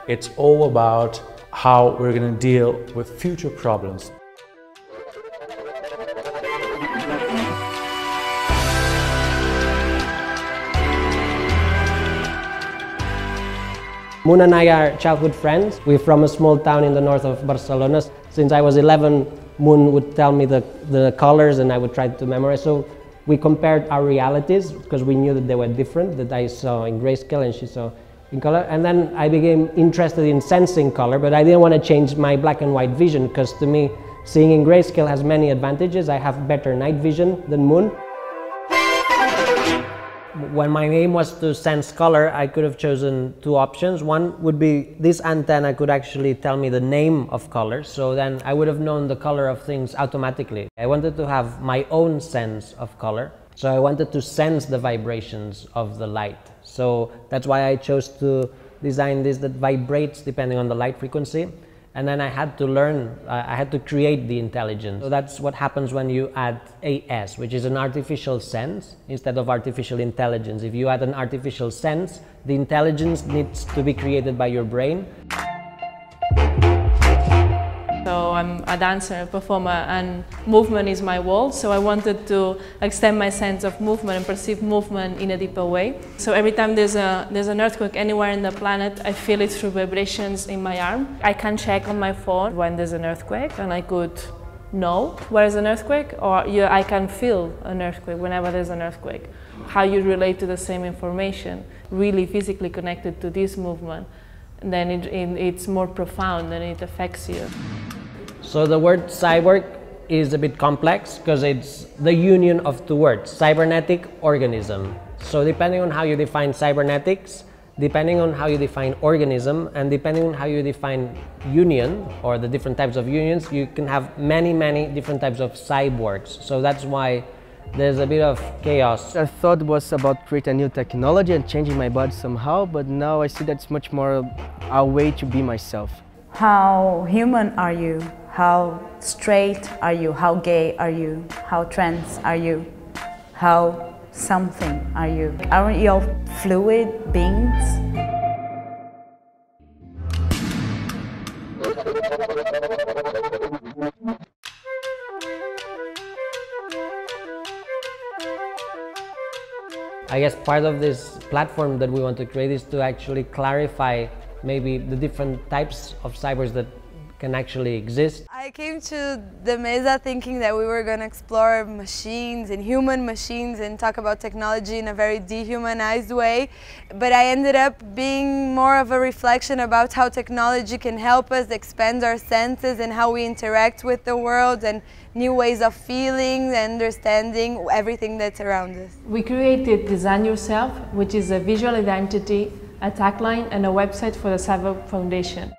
It's all about how we're going to deal with future problems. Moon and I are childhood friends. We're from a small town in the north of Barcelona. Since I was 11, Moon would tell me the colors and I would try to memorize. So we compared our realities because we knew that they were different, that I saw in grayscale and she saw in color. And then I became interested in sensing color, but I didn't want to change my black and white vision because to me, seeing in grayscale has many advantages. I have better night vision than Moon. When my aim was to sense color, I could have chosen two options. One would be this antenna could actually tell me the name of colors, so then I would have known the color of things automatically. I wanted to have my own sense of color, so I wanted to sense the vibrations of the light. So that's why I chose to design this that vibrates depending on the light frequency. And then I had to learn, I had to create the intelligence. So that's what happens when you add AS, which is an artificial sense instead of artificial intelligence. If you add an artificial sense, the intelligence needs to be created by your brain. So I'm a dancer, a performer, and movement is my world. So I wanted to extend my sense of movement and perceive movement in a deeper way. So every time there's an earthquake anywhere in the planet, I feel it through vibrations in my arm. I can check on my phone when there's an earthquake, and I could know where is an earthquake, or I can feel an earthquake whenever there's an earthquake. How you relate to the same information, really physically connected to this movement, then it's more profound and it affects you. So the word cyborg is a bit complex because it's the union of two words, cybernetic organism. So depending on how you define cybernetics, depending on how you define organism, and depending on how you define union, or the different types of unions, you can have many different types of cyborgs. So that's why there's a bit of chaos. I thought it was about creating a new technology and changing my body somehow, but now I see that's much more a way to be myself. How human are you? How straight are you? How gay are you? How trans are you? How something are you? Aren't you all fluid beings? I guess part of this platform that we want to create is to actually clarify maybe the different types of cyborgs that can actually exist. I came to the Mesa thinking that we were going to explore machines and human machines and talk about technology in a very dehumanized way, but I ended up being more of a reflection about how technology can help us expand our senses and how we interact with the world and new ways of feeling and understanding everything that's around us. We created Design Yourself, which is a visual identity, a tagline and a website for the Cyborg Foundation.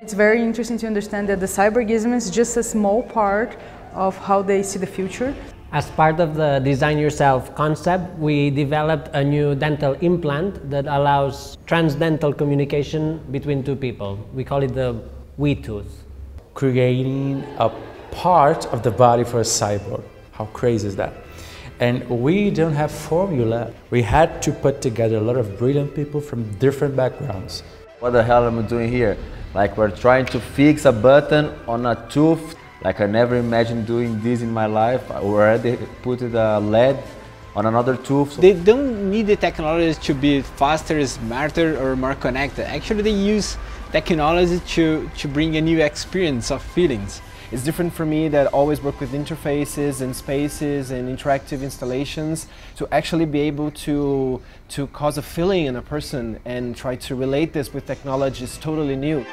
It's very interesting to understand that the cyborgism is just a small part of how they see the future. As part of the Design Yourself concept, we developed a new dental implant that allows transdental communication between two people. We call it the We Tooth. Creating a part of the body for a cyborg. How crazy is that? And we don't have formula. We had to put together a lot of brilliant people from different backgrounds. What the hell am I doing here? Like, we're trying to fix a button on a tooth. Like, I never imagined doing this in my life. I already put a LED on another tooth. They don't need the technology to be faster, smarter, or more connected. Actually, they use technology to bring a new experience of feelings. It's different for me that always work with interfaces and spaces and interactive installations to actually be able to cause a feeling in a person and try to relate this with technology is totally new.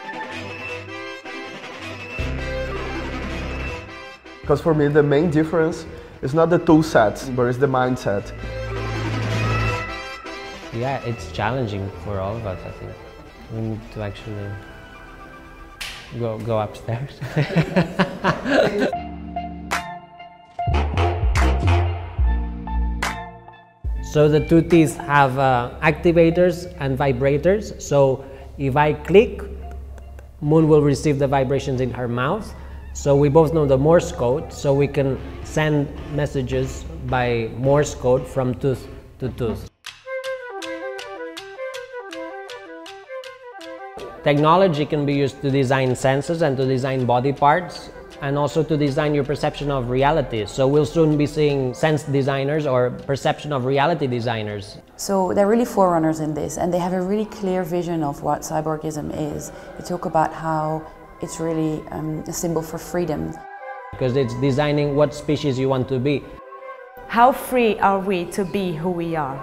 Because for me the main difference is not the tool set, but it's the mindset. Yeah, it's challenging for all of us, I think. We need to actually go upstairs. So the two teeth have activators and vibrators. So if I click, Moon will receive the vibrations in her mouth. So we both know the Morse code, so we can send messages by Morse code from tooth to tooth. Technology can be used to design senses and to design body parts, and also to design your perception of reality. So we'll soon be seeing sense designers or perception of reality designers. So they're really forerunners in this, and they have a really clear vision of what cyborgism is. They talk about how it's really a symbol for freedom. Because it's designing what species you want to be. How free are we to be who we are?